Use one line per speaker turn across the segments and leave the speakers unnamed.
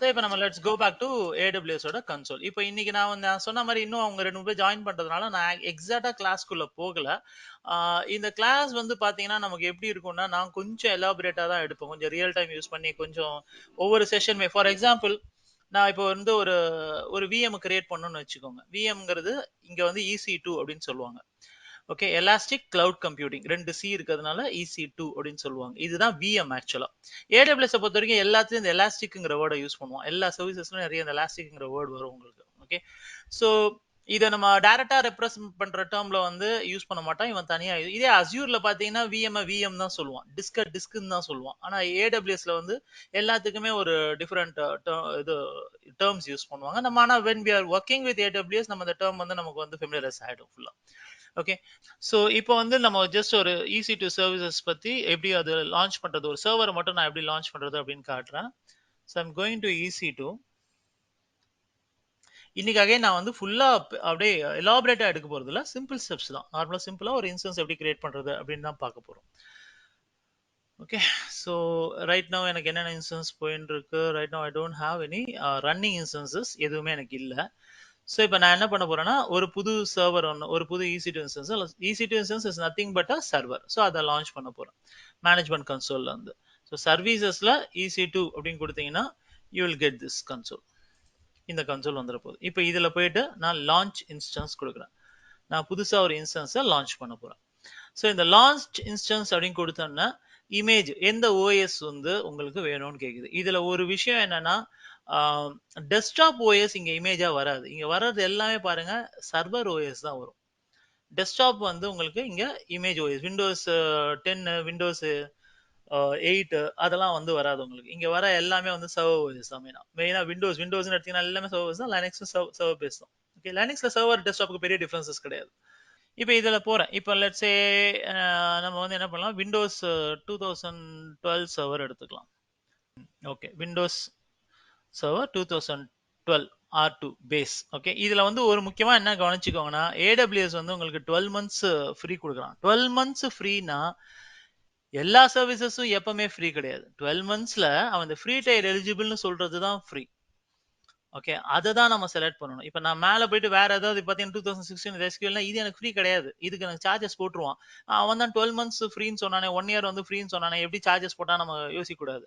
இப்போ நம்ம let's go back to AWS ஓட கன்சோல். இப்போ இன்னைக்கு நான் வந்து நான் சொன்ன மாதிரி இன்னும் அவங்க 2 பேர் ஜாயின் பண்றதுனால நான் எக்ஸாக்டா கிளாஸ்க்குள்ள போகல. இந்த கிளாஸ் வந்து பாத்தீங்கன்னா நமக்கு எப்படி இருக்கும்னா நான் கொஞ்சம் எலாபரேட்டா தான் எடுப்பேன். கொஞ்சம் ரியல் டைம் யூஸ் பண்ணி கொஞ்சம் ஒவ்வொரு செஷனுமே ஃபார் எக்ஸாம்பிள் நான் இப்போ வந்து ஒரு ஒரு விஎம் கிரியேட் பண்ணணும்னு வச்சுக்கோங்க. விஎம்ங்கிறது இங்க வந்து EC2 அப்படின்னு சொல்லுவாங்க. Okay, elastic cloud computing 2 C இருக்கிறதுனால EC2 அப்படின்னு சொல்லுவாங்க. இதுதான் விஎம் ஆக்சுவலா. AWS பொறுத்த வரைக்கும் எல்லாத்துலயும் இந்த எலாஸ்டிக்ங்கிற வேர்டை யூஸ் பண்ணுவோம். எல்லா சர்வீசஸ்லயும் நிறைய இந்த எலாஸ்டிக்ங்கிற வேர்டு வரும் உங்களுக்கு. ஓகே, ஸோ இதை நம்ம டைரக்டா ரெப்ரசென்ட் பண்ற டேர்ம்ல வந்து யூஸ் பண்ண மாட்டோம். இவன் தனியா இதே அஸ்யூர்ல பாத்தீங்கன்னா விஎம் தான் சொல்லுவான், டிஸ்க்குன்னு தான் சொல்லுவான். ஆனா AWSல வந்து எல்லாத்துக்குமே ஒரு டிஃபரெண்ட் இது டேர்ம்ஸ் யூஸ் பண்ணுவாங்க. நம்ம ஆனா when we are working with AWS நம்ம அந்த டேர்ம் வந்து நமக்கு வந்து ஃபெமிலியரைஸ் ஆயிடும் ஃபுல்லா. ஓகே, ஸோ இப்போ வந்து நம்ம ஜஸ்ட் ஒரு EC2 சர்வீசஸ் பத்தி எப்படி அது லான்ச் பண்றது, ஒரு சர்வரை மட்டும் நான் எப்படி லான்ச் பண்றது அப்படின்னு காட்டுறேன். So I'm going to EC2. இன்னைக்காக நான் வந்து ஃபுல்லா அப்படியே எலாபரேட்டா எடுக்க போறது இல்ல, சிம்பிள் ஸ்டெப்ஸ் தான். நார்மலா சிம்பிளா ஒரு இன்ஸ்டன்ஸ் எப்படி கிரியேட் பண்றது அப்படின்னு தான் பார்க்க போறோம். ஓகே, ஸோ ரைட் நவ் எனக்கு என்னென்ன இன்ஸ்டன்ஸ் போயின்னு இருக்கு. Right now I don't have any running instances, எதுவுமே எனக்கு இல்லை. ஸோ இப்போ நான் என்ன பண்ண போறேன்னா ஒரு புது சர்வர் ஒன்று, ஒரு புது EC2 instance. EC2 instance is nothing but a server. So அதை லான்ச் பண்ண போறேன் மேனேஜ்மெண்ட் கன்சோல்ல இருந்து. ஸோ சர்வீசஸ்ல EC2 அப்படின்னு கொடுத்தீங்கன்னா you will get this console. இந்த கன்சோல் வந்துட போகுது. இப்போ இதுல போயிட்டு நான் லான்ச் இன்ஸ்டன்ஸ் கொடுக்குறேன். நான் புதுசா ஒரு இன்ஸ்டன்ஸை லான்ச் பண்ண போறேன். ஸோ இந்த லான்ச் இன்ஸ்டன்ஸ் அப்படின்னு கொடுத்தோம்னா இமேஜ் எந்த OS வந்து உங்களுக்கு வேணும்னு கேக்குது. இதுல ஒரு விஷயம் என்னன்னா டெஸ்க்டாப் OS இங்க இமேஜா வராது. இங்க வர்றது எல்லாமே பாருங்க சர்வர் OS தான் வரும். டெஸ்க்டாப் வந்து உங்களுக்கு இங்க இமேஜ் OS விண்டோஸ் 10 விண்டோஸ் 8 அதெல்லாம் வந்து வராது உங்களுக்கு. இங்க வர எல்லாமே வந்து சர்வர் OS தான். மெயினா விண்டோஸ் எடுத்தீங்கன்னா எல்லாமே சர்வர்ஸ் தான். லினக்ஸும் சர்வர் பேஸ் தான். ஓகே, லினக்ஸ்ல சர்வர் டெஸ்க்டாப்புக்கு பெரிய டிஃபரன்சஸ் கிடையாது. இப்போ இதுல போறேன். இப்போ லெட்ஸ் சே நம்ம வந்து என்ன பண்ணலாம், விண்டோஸ் 2012 சர்வர் எடுத்துக்கலாம். Okay, Windows server 2012 R2 base. Okay, இதுல வந்து ஒரு முக்கியமா என்ன கவனிச்சுக்கோங்கன்னா AWS வந்து உங்களுக்கு 12 மந்த்ஸ் ஃப்ரீ கொடுக்குறான். 12 மந்த்ஸ் ஃப்ரீனா எல்லா சர்வீசஸும் எப்பவுமே ஃப்ரீ கிடையாது. 12 மந்த்ஸ்ல அவன் இந்த ஃப்ரீ டயர் எலிஜிபிள்னு சொல்றது தான் ஃப்ரீ. ஓகே, அதை தான் நம்ம செலக்ட் பண்ணணும். இப்போ நான் மேலே போயிட்டு வேற ஏதாவது பார்த்தீங்கன்னா 2016 SQL இது எனக்கு ஃப்ரீ கிடையாது, இதுக்கு எனக்கு சார்ஜஸ் போட்டுருவான். அவன் தான் 12 மந்த்ஸ் ஃப்ரீன்னு சொன்னானே, 1 இயர் வந்து ஃப்ரீன்னு சொன்னானே, எப்படி சார்ஜஸ் போட்டா நம்ம யோசிக்க கூடாது.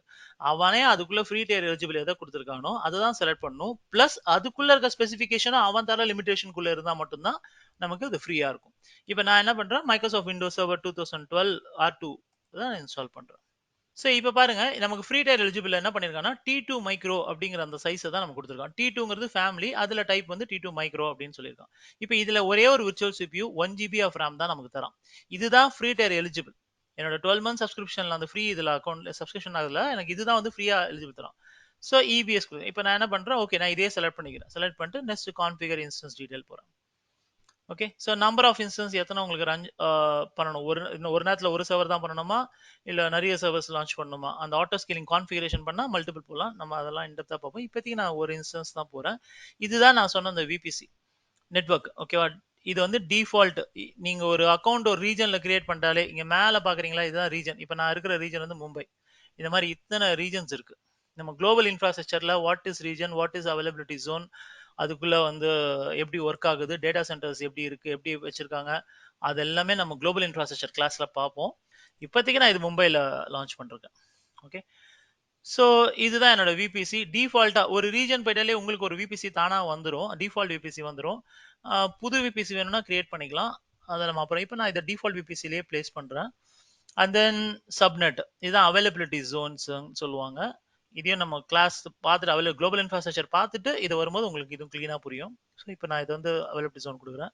அவனே அதுக்குள்ள ஃப்ரீ டயர் எலிஜிபிள் எதை கொடுத்துருக்கானோ அதை தான் செலக்ட் பண்ணணும். பிளஸ் அதுக்குள்ள இருக்க ஸ்பெசிஃபிகேஷனும் அவன் தர லிமிடேஷனுக்குள்ள இருந்தா மட்டும்தான் நமக்கு அது ஃப்ரீயா இருக்கும். இப்போ நான் என்ன பண்றேன், மைக்ரோசாஃப்ட் விண்டோஸ் சர்வர் 2012 R2 தான் இன்ஸ்டால் பண்றேன். ஸோ இப்போ பாருங்க நமக்கு ஃப்ரீ டயர் எலிஜிபிள் என்ன பண்ணிருக்காங்கன்னா T2 மைக்ரோ அப்படிங்கிற அந்த சைஸை தான் நம்ம கொடுத்துருக்கோம். T2ங்கிறது ஃபேமிலி, அதுல டைப் வந்து T2 மைக்ரோ அப்படின்னு சொல்லியிருக்கோம். இப்போ இதுல ஒரே ஒரு virtual CPU 1 GB of RAM தான் நமக்கு தரோம். இதுதான் ஃப்ரீ டயர் எலிஜிபிள். என்னோட 12 மந்த் சப்ஸ்கிரிப்ஷன்ல அந்த ஃப்ரீ இதுல அக்கௌண்ட் சப்ஸ்கிரிப்ஷன் ஆகுதுல எனக்கு இதுதான் வந்து ஃப்ரீயா எலிஜிபிள் தரோம். ஸோ EBS இப்போ நான் என்ன பண்றேன், ஓகே நான் இதே செலக்ட் பண்ணிக்கிறேன். செலக்ட் பண்ணிட்டு நெக்ஸ்ட் கான்ஃபிகர் இன்ஸ்டன்ஸ் டீடைல் போறேன். Okay, so number of instance எத்தனை உங்களுக்கு ரன் பண்ணணும், ஒரு நேரத்தில் ஒரு சர்வர் தான் பண்ணணுமா இல்லை நிறைய சர்வர்ஸ் லான்ச் பண்ணணுமா, அந்த ஆட்டோ ஸ்கேலிங் கான்ஃபிகரேஷன் பண்ணால் மல்டிபிள் போகலாம். நம்ம அதெல்லாம் இன்டெப்த்தாக பார்ப்போம். இப்போதைக்கு நான் ஒரு இன்ஸ்டன்ஸ் தான் போகிறேன். இதுதான் நான் சொன்ன அந்த VPC நெட்வொர்க். ஓகேவா, இது வந்து டிஃபால்ட். நீங்க ஒரு அக்கௌண்ட் ஒரு ரீஜன்ல கிரியேட் பண்ணிட்டாலே இங்க மேல பாக்குறீங்களா, இதுதான் ரீஜன். இப்போ நான் இருக்கிற ரீஜன் வந்து மும்பை. இந்த மாதிரி இத்தனை ரீஜன்ஸ் இருக்கு. நம்ம குளோபல் இன்ஃப்ராஸ்ட்ரக்சர்ல what is region, what is availability zone, அதுக்குள்ள வந்து எப்படி ஒர்க் ஆகுது, டேட்டா சென்டர்ஸ் எப்படி இருக்கு, எப்படி வச்சிருக்காங்க, அது எல்லாமே நம்ம குளோபல் இன்ஃப்ராஸ்ட்ரக்சர் கிளாஸ்ல பார்ப்போம். இப்போதைக்கு நான் இது மும்பைல லான்ச் பண்றேன். ஓகே, ஸோ இதுதான் என்னோட VPC. டிஃபால்ட்டா ஒரு ரீஜன் போயிட்டாலே உங்களுக்கு ஒரு VPC தானா வந்துடும், டிஃபால்ட் VPC வந்துடும். புது VPC வேணும்னா கிரியேட் பண்ணிக்கலாம், அதை நம்ம அப்புறம். இப்போ நான் இதை டிஃபால்ட் VPCலேயே பிளேஸ் பண்றேன். அண்ட் தென் சப்நெட், இதுதான் அவைலபிலிட்டி ஜோன்ஸ் சொல்லுவாங்க. இதையும் நம்ம கிளாஸ் பார்த்துட்டு குளோபல் இன்ஃப்ராஸ்ட்ரக்சர் பார்த்துட்டு இது வரும்போது உங்களுக்கு இது கிளீனா புரியும். ஸோ இப்போ நான் இது வந்து அவைலபிலிட்டி ஜோன் கொடுக்குறேன்.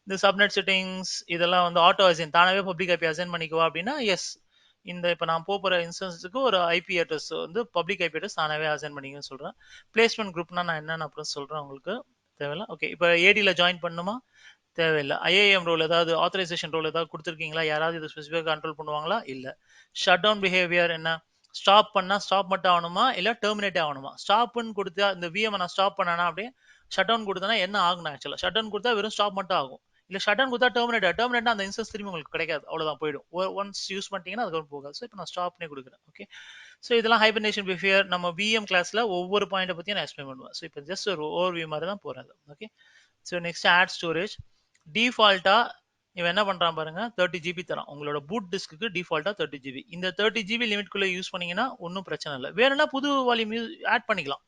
இந்த சப்நெட் செட்டிங்ஸ் இதெல்லாம் வந்து ஆட்டோ அசைன் தானாவே பப்ளிக் ஐபி அசைன் பண்ணிக்குவா அப்படின்னா எஸ். இந்த இப்போ நான் போகிற இன்ஸ்டன்ஸுக்கு ஒரு ஐபி அட்ரஸ் வந்து பப்ளிக் ஐபி அட்ரஸ் தானாவே அசைன் பண்ணிக்கன்னு சொல்றேன். பிளேஸ்மெண்ட் குரூப்னா நான் என்னென்ன அப்புறம் சொல்றேன் உங்களுக்கு, தேவையில்ல. ஓகே, இப்போ ஏடியில் ஜாயின் பண்ணுமா, தேவையில்லை. IAM ரோல் ஏதாவது ஆத்தரைசேஷன் ரோல் ஏதாவது கொடுத்துருக்கீங்களா, யாராவது இது ஸ்பெசிஃபிக்காக கண்ட்ரோல் பண்ணுவாங்களா, இல்லை. ஷட் டவுன் பிஹேவியர் என்ன, ஸ்டாப் பண்ணா ஸ்டாப் மட்டும் ஆகணுமா இல்லை டெர்மினேட் ஆகணுமா. ஸ்டாப்னு கொடுத்தா இந்த VM நான் ஸ்டாப் பண்ணனா அப்படியே ஷட் டவுன் கொடுத்தனா என்ன ஆகணும், ஆக்சுவலாக ஷட் டவுன் கொடுத்தா வெறும் ஸ்டாப் மட்டும் ஆகும். இல்ல ஷட் டவுன் கொடுத்தா டெர்மினேட்னா அந்த இன்ஸ்டன்ஸ் திரும்பி உங்களுக்கு கிடைக்காது, அவ்வளவுதான் போயிடும். ஒன்ஸ் யூஸ் பண்ணிட்டீங்கன்னா அதுக்கப்புறம் போகாது. ஸோ இப்போ நான் ஸ்டாப்னே கொடுக்குறேன். ஓகே, ஸோ இதெல்லாம் ஹைபர்னேஷன் பிஹேவியர் நம்ம விஎம் கிளாஸ்ல ஒவ்வொரு பாயிண்ட்டை பத்தி நான் எக்ஸ்பிளைன் பண்ணுவேன். ஸோ இப்போ ஜஸ்ட் ஒரு ஓவர்வியூ மாதிரி தான் போறது. Okay, so next add storage. டிஃபால்ட்டா இவன் என்ன பண்றான் பாருங்க, 30 GB தரான். உங்களோட பூட் டிஸ்க்கு டிஃபால்ட்டா 30 GB. இந்த 30 GB லிமிட்குள்ள யூஸ் பண்ணீங்கன்னா ஒன்றும் பிரச்சனை இல்லை. வேணும்னா புது வால்யூம் ஆட் பண்ணிக்கலாம்,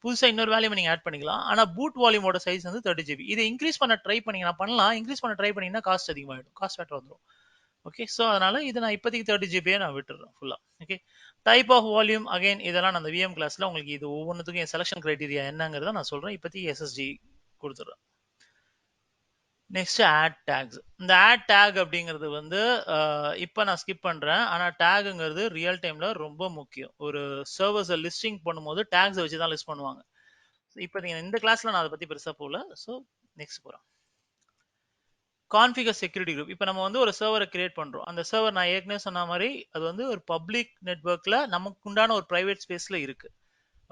புதுசா இன்னொரு வேல்யூம் நீங்க ஆட் பண்ணிக்கலாம். ஆனா பூட் வால்யூமோட சைஸ் வந்து 30 GB. இதை இன்க்ரீஸ் பண்ண ட்ரை பண்ணீங்கன்னா பண்ணலாம், இன்க்ரீஸ் பண்ண ட்ரை பண்ணீங்கன்னா காஸ்ட் அதிகமாகிடும், காஸ்ட் ஃபேக்டர் வந்துடும். ஓகே, ஸோ அதனால இது நான் இப்போதைக்கு 30 GB நான் விட்டுறேன் ஃபுல்லா. Okay, type of volume again இதெல்லாம் நான் அந்த விஎம் கிளாஸ்ல உங்களுக்கு இது ஒவ்வொன்றுத்துக்கும் செலக்ஷன் கிரைட்டீரியா என்னங்கிறத நான் சொல்றேன். இப்போதைக்கு எஸ்எஸ்ஜி கொடுத்துட்றேன். Next add tags. இந்த ஆட் டேக் அப்படிங்கிறது வந்து இப்போ நான் ஸ்கிப் பண்றேன். ஆனா டேக்ங்கிறது ரியல் டைம்ல ரொம்ப முக்கியம். ஒரு சர்வர்ஸை லிஸ்டிங் பண்ணும்போது டேக்ஸ் வச்சு தான் லிஸ்ட் பண்ணுவாங்க. இப்போ நீங்க இந்த கிளாஸ்ல நான் அதை பத்தி பெருசா போகல. ஸோ நெக்ஸ்ட் போறோம். Configure security group. இப்போ நம்ம வந்து ஒரு சர்வரை கிரியேட் பண்றோம். அந்த சர்வர் நான் ஏற்கனவே சொன்ன மாதிரி அது வந்து ஒரு பப்ளிக் நெட்வொர்க்ல நமக்கு உண்டான ஒரு பிரைவேட் ஸ்பேஸ்ல இருக்கு.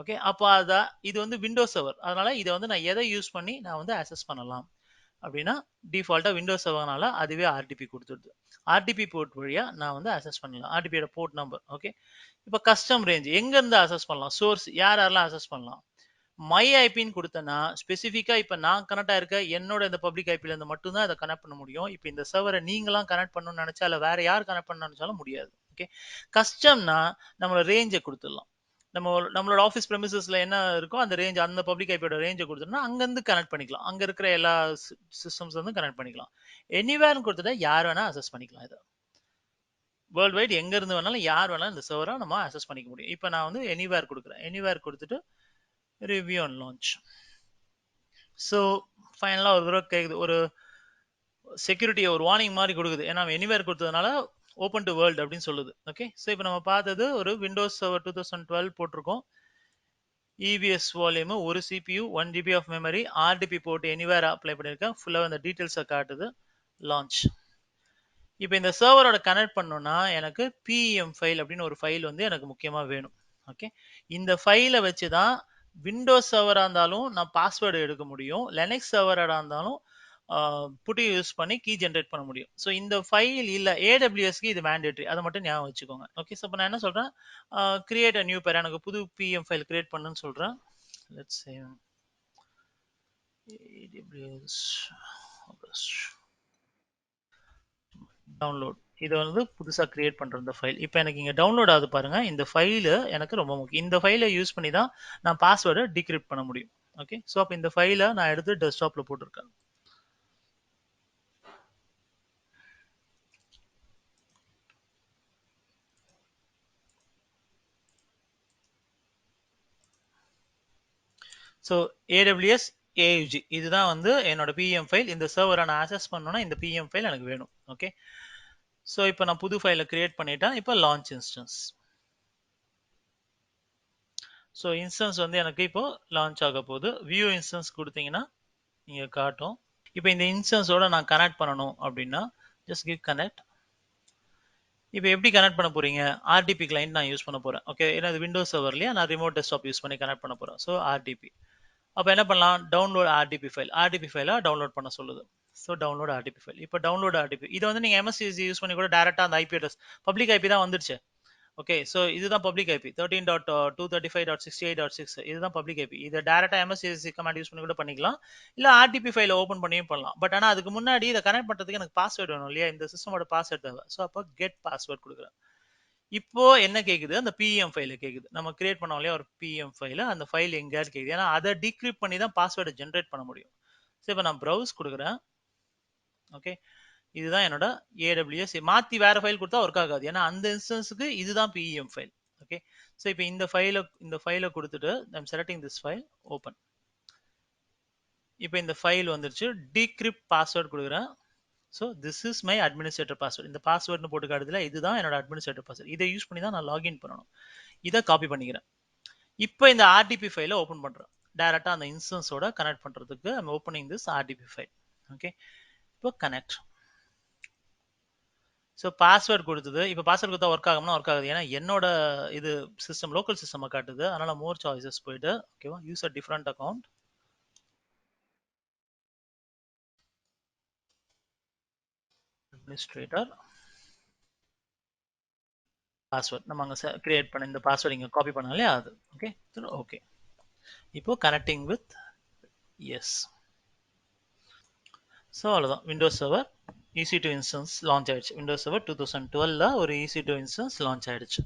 ஓகே, அப்போ அதான் இது வந்து விண்டோஸ் சர்வர். அதனால இதை வந்து நான் எதை யூஸ் பண்ணி நான் வந்து அக்சஸ் பண்ணலாம் அப்படின்னா, டிஃபால்ட்டா விண்டோஸ் சர்வர்னால அதுவே ஆர்டிபி கொடுத்துருது. ஆர்டிபி போர்ட் வழியா நான் வந்து அக்சஸ் பண்ணலாம், ஆர்டிபியோட போர்ட் நம்பர். ஓகே, இப்போ கஸ்டம் ரேஞ்ச் எங்க இருந்து அக்சஸ் பண்ணலாம், சோர்ஸ் யாரெல்லாம் அக்சஸ் பண்ணலாம். மை ஐபின்னு கொடுத்தேன்னா ஸ்பெசிஃபிக்கா இப்போ நான் கனெக்ட் ஆயிருக்க என்னோட இந்த பப்ளிக் ஐபில இருந்து மட்டும் தான் இதை கனெக்ட் பண்ண முடியும். இப்போ இந்த சர்வரை நீங்களாம் கனெக்ட் பண்ணணும்னு நினைச்சா இல்ல வேற யார் கனெக்ட் பண்ண நினைச்சாலும் முடியாது. ஓகே, கஸ்டம்னா நம்மளோட ரேஞ்சை கொடுத்துடலாம். நம்மளோட ஆஃபீஸ் ப்ரெமிசஸ்ல என்ன இருக்கோ அந்த ரேஞ்ச், அந்த பப்ளிக் ஐபியோட ரேஞ்சை கொடுத்தோம்னா அங்கிருந்து கனெக்ட் பண்ணிக்கலாம். அங்க இருக்கிற எல்லா சிஸ்டம்ஸ் வந்து கனெக்ட் பண்ணிக்கலாம். எனிவேர்னு கொடுத்துட்டா யார் வேணா அக்சஸ் பண்ணிக்கலாம். இதை வேர்ல்டு வைட் எங்க இருந்து வேணாலும் யார் வேணாலும் இந்த சர்வரை நம்ம அக்சஸ் பண்ணிக்க முடியும். இப்போ நான் வந்து எனிவேர் கொடுக்குறேன். எனிவேர் கொடுத்துட்டு ரிவ்யூ அண்ட் லான்ச். ஸோ ஃபைனலாக ஒரு தடவை கேட்குது, ஒரு செக்யூரிட்டியை ஒரு வார்னிங் மாதிரி கொடுக்குது. ஏன்னா எனிவேர் கொடுத்ததுனால ஓப்பன் டு வேர்ல்டு அப்படின்னு சொல்லுது. ஓகே, ஸோ இப்போ நம்ம பார்த்தது ஒரு விண்டோஸ் சர்வர் 2012 போட்டிருக்கோம். இவிஎஸ் வால்யூம், ஒரு CPU, 1 GB of memory, RDP போட்டு எனிவேர் அப்ளை பண்ணியிருக்கேன். ஃபுல்லாக அந்த டீட்டெயில்ஸை காட்டுது. லான்ச். இப்போ இந்த சர்வரோட கனெக்ட் பண்ணோம்னா எனக்கு பிஎம் ஃபைல் அப்படின்னு ஒரு ஃபைல் வந்து எனக்கு முக்கியமாக வேணும். ஓகே, இந்த ஃபைலை வச்சு தான் விண்டோஸ் சர்வராக இருந்தாலும் நான் பாஸ்வேர்டு எடுக்க முடியும், லெனக்ஸ் சர்வராக இருந்தாலும் புட்டி யூஸ் பண்ணி கீ ஜென்ரேட் பண்ண முடியும். ஸோ இந்த ஃபைல் இல்லை, ஏடபிள்யூஎஸ்க்கு இது மேண்டேட்ரி, அதை மட்டும் ஞாபகம் வச்சுக்கோங்க. ஓகே, ஸோ இப்போ நான் என்ன சொல்கிறேன், கிரியேட் அ நியூ பேர், எனக்கு புது பிஎம் ஃபைல் கிரியேட் பண்ணுன்னு சொல்கிறேன். Let's say AWS download. இதை வந்து புதுசாக கிரியேட் பண்ணுற இந்த ஃபைல் இப்போ எனக்கு இங்கே டவுன்லோட் ஆகுது பாருங்க. இந்த ஃபைலு எனக்கு ரொம்ப முக்கியம். இந்த ஃபைலை யூஸ் பண்ணி தான் நான் பாஸ்வேர்டை டிகிரிப்ட் பண்ண முடியும். ஓகே, ஸோ அப்போ இந்த ஃபைலை நான் எடுத்து டெஸ்க்டாப்பில் போட்டிருக்கேன். ஸோ ஏடபிள்யூஎஸ் ஏயுஜி இதுதான் வந்து என்னோட பிஎம் ஃபைல். இந்த சர்வரை நான் ஆக்சஸ் பண்ணணும்னா இந்த பிஎம் ஃபைல் எனக்கு வேணும். ஓகே, ஸோ இப்போ நான் புது ஃபைலை கிரியேட் பண்ணிட்டேன். இப்போ லான்ச் இன்ஸ்டன்ஸ். ஸோ இன்ஸ்டன்ஸ் வந்து எனக்கு இப்போ லான்ச் ஆக போகுது. வியூ இன்ஸ்டன்ஸ் கொடுத்தீங்கன்னா நீங்க காட்டும். இப்போ இந்த இன்ஸ்டன்ஸோட நான் கனெக்ட் பண்ணணும் அப்படின்னா ஜஸ்ட் கிவ் கனெக்ட். இப்போ எப்படி கனெக்ட் பண்ண போறீங்க, ஆர்டிபி கிளைண்ட் நான் யூஸ் பண்ண போறேன். ஓகே, ஏன்னா இது விண்டோஸ் சர்வர்லயே நான் ரிமோட் டெஸ்க்டாப் யூஸ் பண்ணி கனெக்ட் பண்ண போறேன். So RTB. அப்போ என்ன பண்ணலாம், டவுன்லோட் ஆர்டிபி ஃபைல். ஆர்டிபி ஃபைலை டவுன்லோட் பண்ண சொல்லுது. So download RTB file. இப்போ டவுன்லோட் ஆர்டிபி இது வந்து நீங்க எம்எஸ்சிசி யூஸ் பண்ணி கூட டேரக்டா அந்த ஐபி அட்ரஸ், பப்ளிக் ஐபி தான் வந்துருச்சு. ஓகே, ஸோ இதுதான் பப்ளிக் ஐபி 13.235.68.6. இதுதான் பப்ளிக் ஐபி. இதை டேரக்டா எம்எஸ்சிசி கமாண்ட் யூஸ் பண்ணி கூட பண்ணிக்கலாம், இல்ல ஆர்டிபி ஃபைல ஓப்பன் பண்ணியும் பண்ணலாம். பட் ஆனா அதுக்கு முன்னாடி இதை கனெக்ட் பண்றதுக்கு எனக்கு பாஸ்வேர்டு வேணும் இல்லையா, இந்த சிஸ்டமோட பாஸ்வேர்டு தேவை. ஸோ அப்போ கெட் பாஸ்வேர்ட் கொடுக்குறேன். இப்போ என்ன கேக்குது, அந்த பிஎம் ஃபைல கேக்குது. நம்ம கிரியேட் பண்ணோம் இல்லையா ஒரு பிஎம் ஃபைல, அந்த ஃபைல் எங்கேயாவது கேக்குது. ஏன்னா அதை டிகிரிப்ட் பண்ணி தான் பாஸ்வேர்டை ஜென்ரேட் பண்ண முடியும். ஸோ இப்போ நான் ப்ரௌஸ் கொடுக்குறேன். ஓகே, இதுதான் என்னோட ஏடபிள்யூஎஸ். மாத்தி வேற ஃபைல் கொடுத்தா ஒர்க் ஆகாது, ஏன்னா அந்த இன்ஸ்டன்ஸுக்கு இதுதான் பிஎம் ஃபைல். ஓகே, ஸோ இப்போ இந்த ஃபைலை கொடுத்துட்டு I'm selecting this file, open. இப்போ இந்த ஃபைல் வந்துருச்சு. டிகிரிப்ட் பாஸ்வேர்ட் கொடுக்குறேன். So this is my administrator password. இந்த பாஸ்வேர்ட்னு போட்டு காட்டுதுல, இதுதான் என்னோட அட்மினிஸ்ட்ரேட்டர் பாஸ்வேர்ட். இதை யூஸ் பண்ணி தான் நான் லாகின் பண்ணணும். இதை காப்பி பண்ணிக்கிறேன். இப்போ இந்த ஆர்டிபி ஃபைலை ஓப்பன் பண்றேன். டைரக்டா அந்த இன்ஸ்டன்ஸோட கனெக்ட் பண்றதுக்கு I'm opening this RTB file. Okay, இப்போ கனெக்ட். ஸோ பாஸ்வேர்ட் கொடுத்தது. இப்போ பாஸ்வேர்ட் கொடுத்தா ஒர்க் ஆகும்னா ஒர்க் ஆகுது, ஏன்னா என்னோட இது சிஸ்டம் லோக்கல் சிஸ்டம் காட்டுது. அதனால மோர் சாய்ஸஸ் போயிட்டு ஓகேவா, user different account. administrator password நம்ம அங்க கிரியேட் பண்ண இந்த பாஸ்வேர்ட் இங்க காப்பி பண்ணாலே அது ஓகே ஓகே இப்போ கனெக்டிங் வித் எஸ் ஸோ அவ்வளோதான் Windows server EC2 instance launch ஆயிடுச்சு விண்டோஸ் சர்வர் 2012ல ஒரு EC2 இன்ஸ்டன்ஸ் லான்ச் ஆயிடுச்சு